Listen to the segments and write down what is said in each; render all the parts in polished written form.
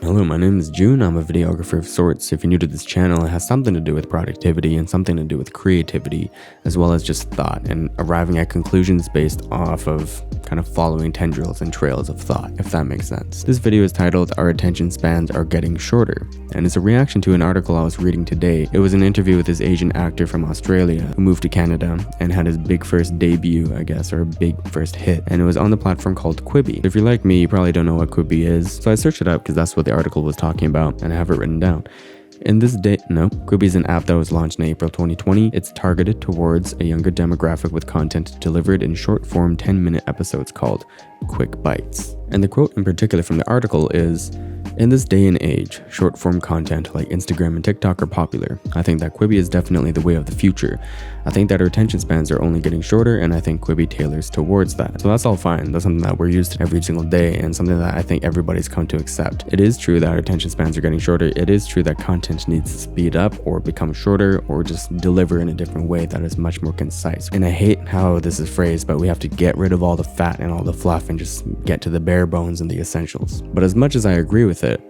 Hello, my name is June. I'm a videographer of sorts. If you're new to this channel, it has something to do with productivity and something to do with creativity, as well as just thought and arriving at conclusions based off of kind of following tendrils and trails of thought, if that makes sense. This video is titled "Our Attention Spans Are Getting Shorter," and it's a reaction to an article I was reading today. It was an interview with this Asian actor from Australia who moved to Canada and had his big first debut, I guess, or big first hit, and it was on the platform called Quibi. If you're like me, you probably don't know what Quibi is, so I searched it up because that's what the article was talking about, and I have it written down. Quibi is an app that was launched in April 2020. It's targeted towards a younger demographic with content delivered in short-form 10-minute episodes called Quick Bites. And the quote in particular from the article is, "In this day and age, short-form content like Instagram and TikTok are popular. I think that Quibi is definitely the way of the future. I think that our attention spans are only getting shorter, and I think Quibi tailors towards that." So that's all fine. That's something that we're used to every single day, and something that I think everybody's come to accept. It is true that our attention spans are getting shorter. It is true that content needs to speed up or become shorter or just deliver in a different way that is much more concise. And I hate how this is phrased, but we have to get rid of all the fat and all the fluff and just get to the bare bones and the essentials. But as much as I agree with it,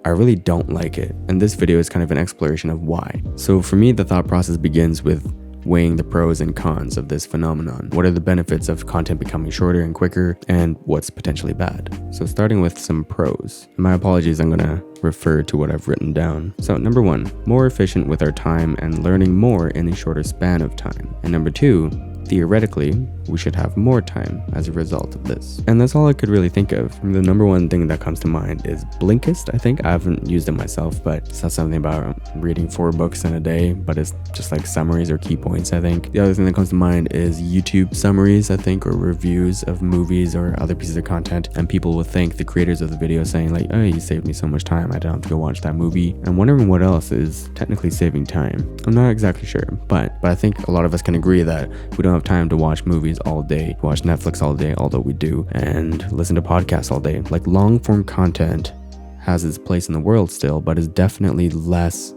I really don't like it, and this video is kind of an exploration of why. So for me, the thought process begins with weighing the pros and cons of this phenomenon. What are the benefits of content becoming shorter and quicker, and what's potentially bad? So starting with some pros. My apologies, I'm gonna refer to what I've written down. So number one, more efficient with our time and learning more in a shorter span of time. And number two, theoretically, we should have more time as a result of this. And that's all I could really think of. The number one thing that comes to mind is Blinkist, I think. I haven't used it myself, but it says something about reading 4 books in a day, but it's just like summaries or key points, I think. The other thing that comes to mind is YouTube summaries, I think, or reviews of movies or other pieces of content. And people will thank the creators of the video saying like, "Oh, you saved me so much time. I don't have to go watch that movie." I'm wondering what else is technically saving time. I'm not exactly sure, but I think a lot of us can agree that we don't have time to watch movies all day, watch Netflix all day, although we do, and listen to podcasts all day. Like, long form content has its place in the world still, but is definitely less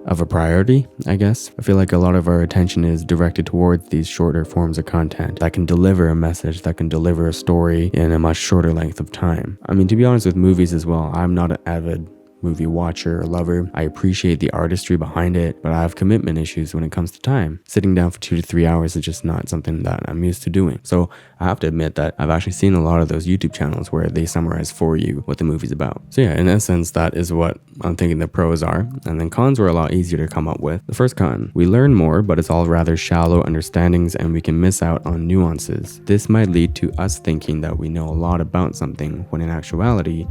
of a priority, I guess. I feel like a lot of our attention is directed towards these shorter forms of content that can deliver a message, that can deliver a story in a much shorter length of time. I mean, to be honest with movies as well, I'm not an avid movie watcher or lover. I appreciate the artistry behind it, but I have commitment issues when it comes to time. Sitting down for 2 to 3 hours is just not something that I'm used to doing. So I have to admit that I've actually seen a lot of those YouTube channels where they summarize for you what the movie's about. So yeah, in essence, that is what I'm thinking the pros are. And then cons were a lot easier to come up with. The first con, we learn more, but it's all rather shallow understandings and we can miss out on nuances. This might lead to us thinking that we know a lot about something when in actuality,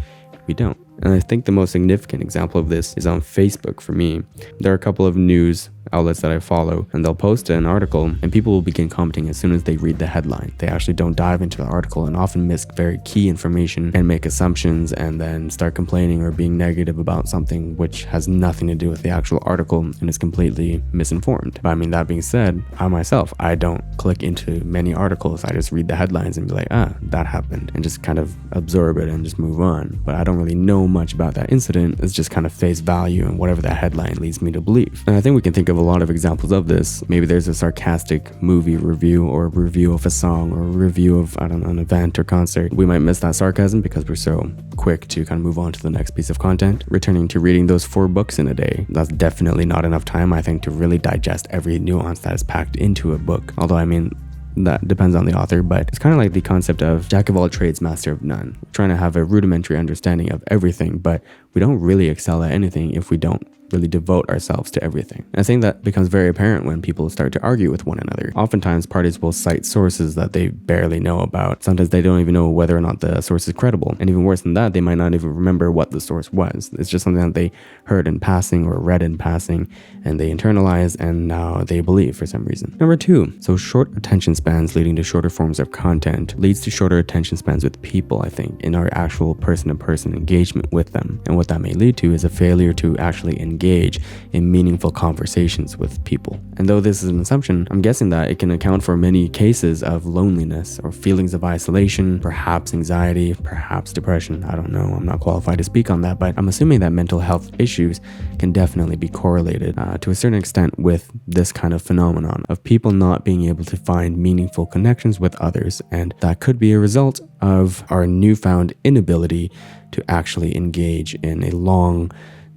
we don't. And I think the most significant example of this is on Facebook for me. There are a couple of news outlets that I follow, and they'll post an article and people will begin commenting as soon as they read the headline. They actually don't dive into the article and often miss very key information and make assumptions and then start complaining or being negative about something which has nothing to do with the actual article and is completely misinformed. But I mean, that being said, I myself, I don't click into many articles. I just read the headlines and be like, that happened, and just kind of absorb it and just move on. But I don't really know much about that incident. It's just kind of face value and whatever that headline leads me to believe. And I think we can think of a lot of examples of this. Maybe there's a sarcastic movie review or a review of a song or a review of, I don't know, an event or concert. We might miss that sarcasm because we're so quick to kind of move on to the next piece of content. Returning to reading those 4 books in a day, that's definitely not enough time, I think, to really digest every nuance that is packed into a book. Although, I mean, that depends on the author, but it's kind of like the concept of jack of all trades, master of none. We're trying to have a rudimentary understanding of everything, but we don't really excel at anything if we don't really devote ourselves to everything. And I think that becomes very apparent when people start to argue with one another. Oftentimes, parties will cite sources that they barely know about. Sometimes they don't even know whether or not the source is credible. And even worse than that, they might not even remember what the source was. It's just something that they heard in passing or read in passing, and they internalize, and now they believe for some reason. Number 2, so short attention spans leading to shorter forms of content leads to shorter attention spans with people, I think, in our actual person-to-person engagement with them. And what that may lead to is a failure to actually engage engage in meaningful conversations with people. And though this is an assumption, I'm guessing that it can account for many cases of loneliness or feelings of isolation, perhaps anxiety, perhaps depression. I don't know, I'm not qualified to speak on that, but I'm assuming that mental health issues can definitely be correlated to a certain extent with this kind of phenomenon of people not being able to find meaningful connections with others, and that could be a result of our newfound inability to actually engage in a long,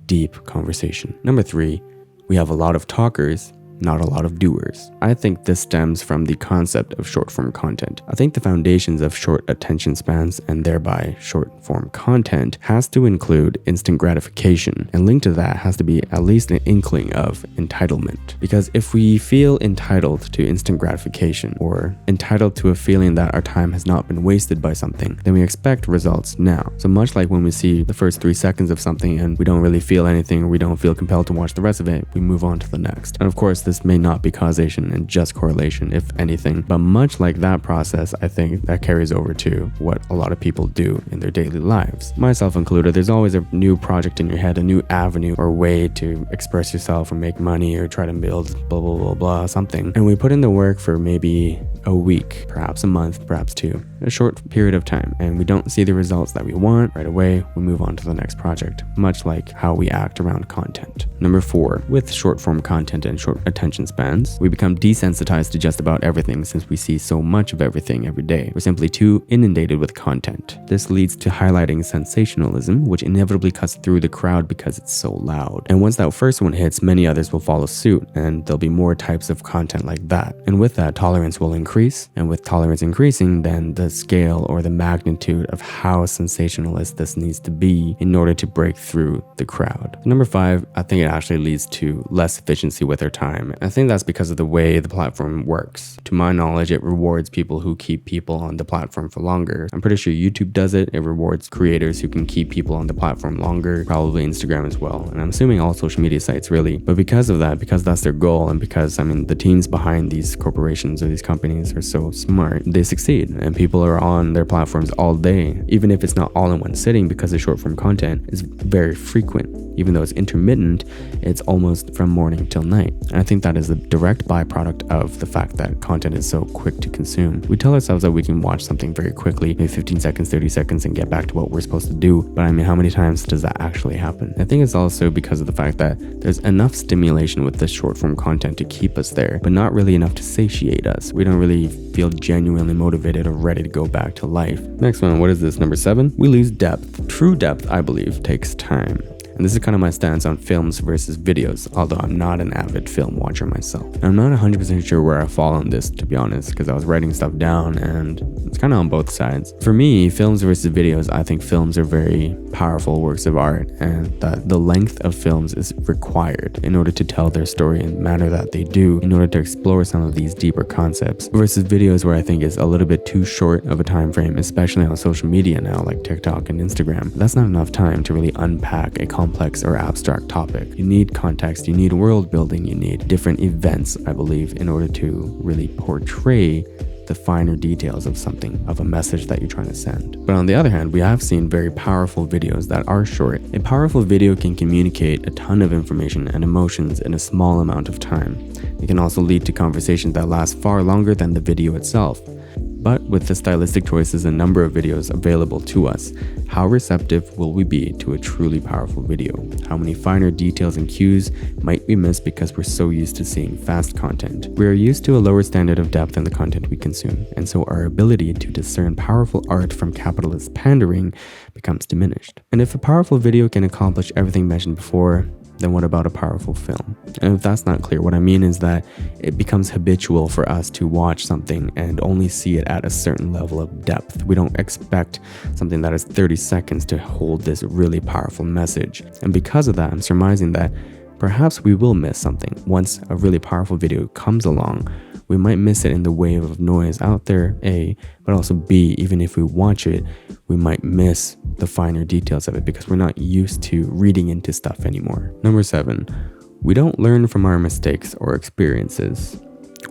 deep conversation. Number 3, we have a lot of talkers, not a lot of doers. I think this stems from the concept of short-form content. I think the foundations of short attention spans and thereby short-form content has to include instant gratification, and linked to that has to be at least an inkling of entitlement. Because if we feel entitled to instant gratification or entitled to a feeling that our time has not been wasted by something, then we expect results now. So much like when we see the first 3 seconds of something and we don't really feel anything, or we don't feel compelled to watch the rest of it, we move on to the next. And of course, this may not be causation and just correlation, if anything, but much like that process, I think that carries over to what a lot of people do in their daily lives, myself included. There's always a new project in your head, a new avenue or way to express yourself or make money or try to build blah blah blah blah something, and we put in the work for maybe a week, perhaps a month, perhaps 2, a short period of time, and we don't see the results that we want right away. We move on to the next project, much like how we act around content. Number 4, with short form content and short attention spans, we become desensitized to just about everything since we see so much of everything every day. We're simply too inundated with content. This leads to highlighting sensationalism, which inevitably cuts through the crowd because it's so loud. And once that first one hits, many others will follow suit, and there'll be more types of content like that. And with that, tolerance will increase, and with tolerance increasing, then the scale or the magnitude of how sensationalist this needs to be in order to break through the crowd. Number 5, I think it actually leads to less efficiency with our time. I think that's because of the way the platform works. To my knowledge, it rewards people who keep people on the platform for longer. I'm pretty sure YouTube does it. It rewards creators who can keep people on the platform longer, probably Instagram as well. And I'm assuming all social media sites really. But because of that, because that's their goal, and because, the teams behind these corporations or these companies are so smart, they succeed. And people are on their platforms all day, even if it's not all in one sitting, because the short form content is very frequent. Even though it's intermittent, it's almost from morning till night. And I think that is a direct byproduct of the fact that content is so quick to consume. We tell ourselves that we can watch something very quickly, maybe 15 seconds, 30 seconds, and get back to what we're supposed to do. But how many times does that actually happen? I think it's also because of the fact that there's enough stimulation with this short form content to keep us there, but not really enough to satiate us. We don't really feel genuinely motivated or ready to go back to life. Next one, what is this? Number 7, we lose depth. True depth, I believe, takes time. And this is kind of my stance on films versus videos, although I'm not an avid film watcher myself. And I'm not 100% sure where I fall on this, to be honest, because I was writing stuff down and it's kind of on both sides. For me, films versus videos, I think films are very powerful works of art, and that the length of films is required in order to tell their story in the manner that they do, in order to explore some of these deeper concepts, versus videos where I think is a little bit too short of a time frame, especially on social media now, like TikTok and Instagram. That's not enough time to really unpack a complex or abstract topic. You need context, you need world building, you need different events, I believe, in order to really portray the finer details of something, of a message that you're trying to send. But on the other hand, we have seen very powerful videos that are short. A powerful video can communicate a ton of information and emotions in a small amount of time. It can also lead to conversations that last far longer than the video itself. But with the stylistic choices and number of videos available to us, how receptive will we be to a truly powerful video? How many finer details and cues might we miss because we're so used to seeing fast content? We are used to a lower standard of depth in the content we consume, and so our ability to discern powerful art from capitalist pandering becomes diminished. And if a powerful video can accomplish everything mentioned before, then what about a powerful film? And if that's not clear, what I mean is that it becomes habitual for us to watch something and only see it at a certain level of depth. We don't expect something that is 30 seconds to hold this really powerful message. And because of that, I'm surmising that perhaps we will miss something. Once a really powerful video comes along, we might miss it in the wave of noise out there, A, but also B, even if we watch it, we might miss the finer details of it because we're not used to reading into stuff anymore. Number 7, we don't learn from our mistakes or experiences.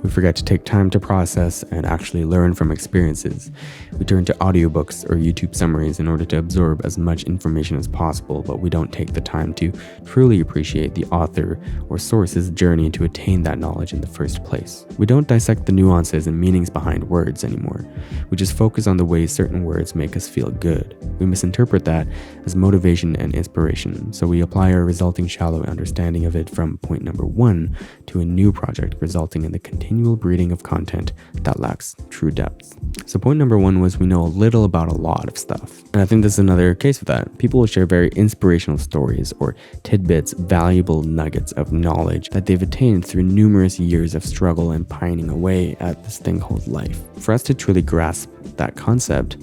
We forget to take time to process and actually learn from experiences. We turn to audiobooks or YouTube summaries in order to absorb as much information as possible, but we don't take the time to truly appreciate the author or source's journey to attain that knowledge in the first place. We don't dissect the nuances and meanings behind words anymore. We just focus on the ways certain words make us feel good. We misinterpret that as motivation and inspiration, so we apply our resulting shallow understanding of it from point number 1 to a new project, resulting in the continual breeding of content that lacks true depth. So point number 1 was we know a little about a lot of stuff. And I think this is another case of that. People will share very inspirational stories or tidbits, valuable nuggets of knowledge that they've attained through numerous years of struggle and pining away at this thing called life. For us to truly grasp that concept,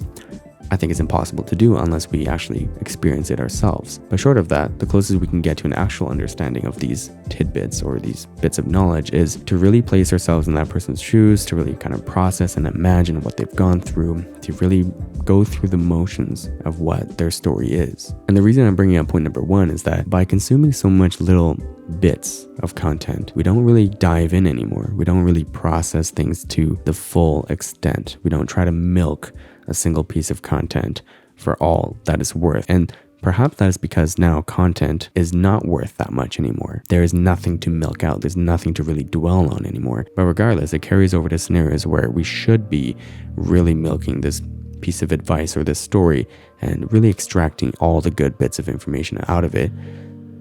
I think it's impossible to do unless we actually experience it ourselves. But short of that, the closest we can get to an actual understanding of these tidbits or these bits of knowledge is to really place ourselves in that person's shoes, to really kind of process and imagine what they've gone through, to really go through the motions of what their story is. And the reason I'm bringing up point number 1 is that by consuming so much little bits of content, we don't really dive in anymore. We don't really process things to the full extent. We don't try to milk a single piece of content for all that it's worth. And perhaps that is because now content is not worth that much anymore. There is nothing to milk out. There's nothing to really dwell on anymore. But regardless, it carries over to scenarios where we should be really milking this piece of advice or this story and really extracting all the good bits of information out of it.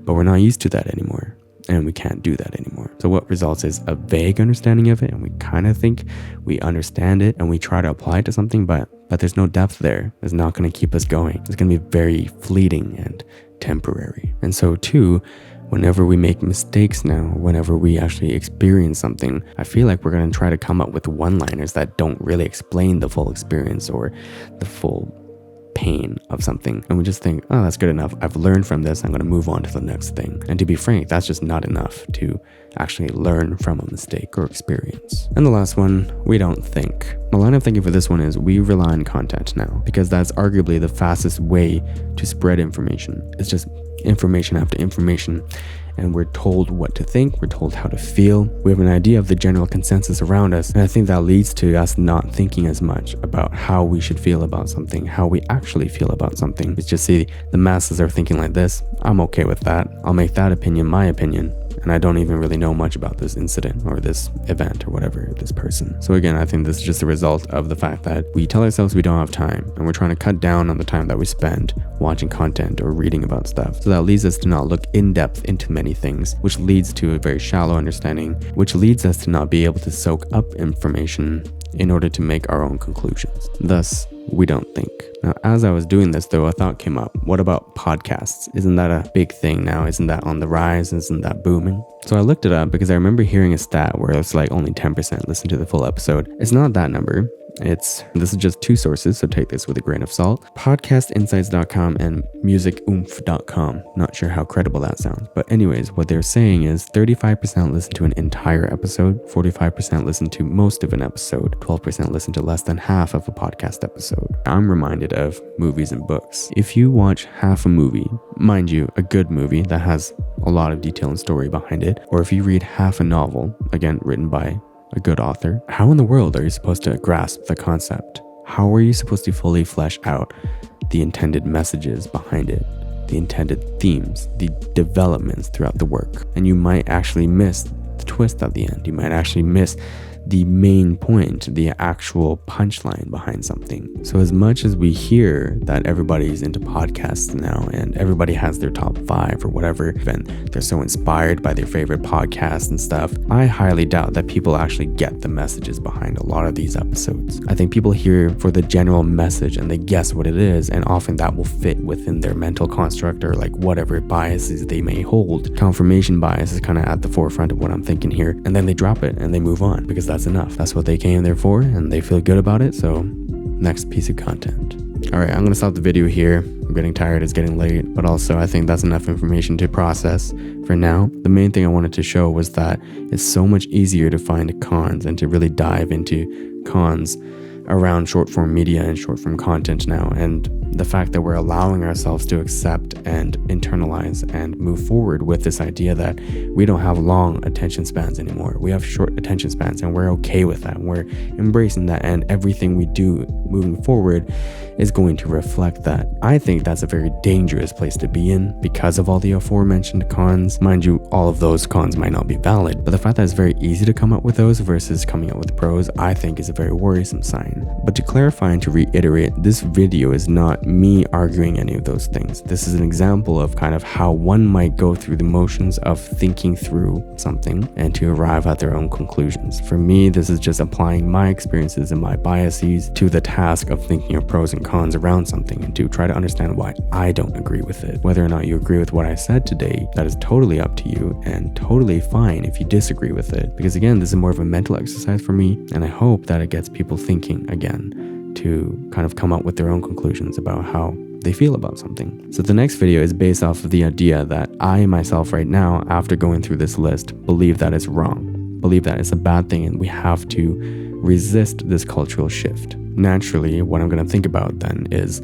But we're not used to that anymore. And we can't do that anymore. So what results is a vague understanding of it, and we kind of think we understand it and we try to apply it to something, but there's no depth there. It's not going to keep us going. It's going to be very fleeting and temporary. And so too, whenever we make mistakes now, whenever we actually experience something, I feel like we're going to try to come up with one-liners that don't really explain the full experience or the full pain of something, and we just think, oh, that's good enough. I've learned from this. I'm going to move on to the next thing. And to be frank, that's just not enough to actually learn from a mistake or experience. And the last one, we don't think. The line of thinking for this one is we rely on content now, because that's arguably the fastest way to spread information. It's just information after information, and we're told what to think, we're told how to feel, we have an idea of the general consensus around us, and I think that leads to us not thinking as much about how we should feel about something, how we actually feel about something. It's just, see, the masses are thinking like this, I'm okay with that, I'll make that opinion my opinion, and I don't even really know much about this incident or this event or whatever, this person. So again, I think this is just a result of the fact that we tell ourselves we don't have time, and we're trying to cut down on the time that we spend watching content or reading about stuff. So that leads us to not look in depth into many things, which leads to a very shallow understanding, which leads us to not be able to soak up information in order to make our own conclusions. Thus, we don't think. Now, as I was doing this though, a thought came up. What about podcasts? Isn't that a big thing now? Isn't that on the rise? Isn't that booming? So I looked it up because I remember hearing a stat where it's like only 10% listen to the full episode. It's not that number. This is just two sources, so take this with a grain of salt. Podcastinsights.com and musicoomph.com. Not sure how credible that sounds. But anyways, what they're saying is 35% listen to an entire episode, 45% listen to most of an episode, 12% listen to less than half of a podcast episode. I'm reminded of movies and books. If you watch half a movie, mind you, a good movie that has a lot of detail and story behind it, or if you read half a novel, again, written by a good author, how in the world are you supposed to grasp the concept? How are you supposed to fully flesh out the intended messages behind it, the intended themes, the developments throughout the work? And you might actually miss the twist at the end. You might actually miss the main point, the actual punchline behind something. So as much as we hear that everybody's into podcasts now and everybody has their top 5 or whatever, and they're so inspired by their favorite podcasts and stuff, I highly doubt that people actually get the messages behind a lot of these episodes. I think people hear for the general message and they guess what it is, and often that will fit within their mental construct or like whatever biases they may hold. Confirmation bias is kind of at the forefront of what I'm thinking here, and then they drop it and they move on because that's enough. That's what they came there for and they feel good about it. So next piece of content. All right, I'm going to stop the video here. I'm getting tired, it's getting late, but also I think that's enough information to process for now. The main thing I wanted to show was that it's so much easier to find cons and to really dive into cons around short form media and short form content now, and the fact that we're allowing ourselves to accept and internalize and move forward with this idea that we don't have long attention spans anymore. We have short attention spans, and we're okay with that. We're embracing that, and everything we do moving forward is going to reflect that. I think that's a very dangerous place to be in because of all the aforementioned cons. Mind you, all of those cons might not be valid, but the fact that it's very easy to come up with those versus coming up with pros, I think is a very worrisome sign. But to clarify and to reiterate, this video is not me arguing any of those things. This is an example of kind of how one might go through the motions of thinking through something and to arrive at their own conclusions. For me, this is just applying my experiences and my biases to the task of thinking of pros and cons around something and to try to understand why I don't agree with it. Whether or not you agree with what I said today, that is totally up to you, and totally fine if you disagree with it. Because again, this is more of a mental exercise for me, and I hope that it gets people thinking again to kind of come up with their own conclusions about how they feel about something. So the next video is based off of the idea that I myself right now, after going through this list, believe that it's wrong, believe that it's a bad thing, and we have to resist this cultural shift. Naturally, what I'm going to think about then is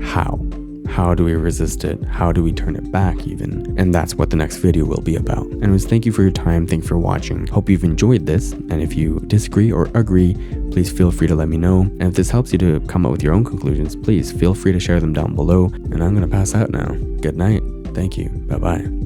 how. How do we resist it? How do we turn it back even? And that's what the next video will be about. Anyways, thank you for your time. Thank you for watching. Hope you've enjoyed this. And if you disagree or agree, please feel free to let me know. And if this helps you to come up with your own conclusions, please feel free to share them down below. And I'm going to pass out now. Good night. Thank you. Bye-bye.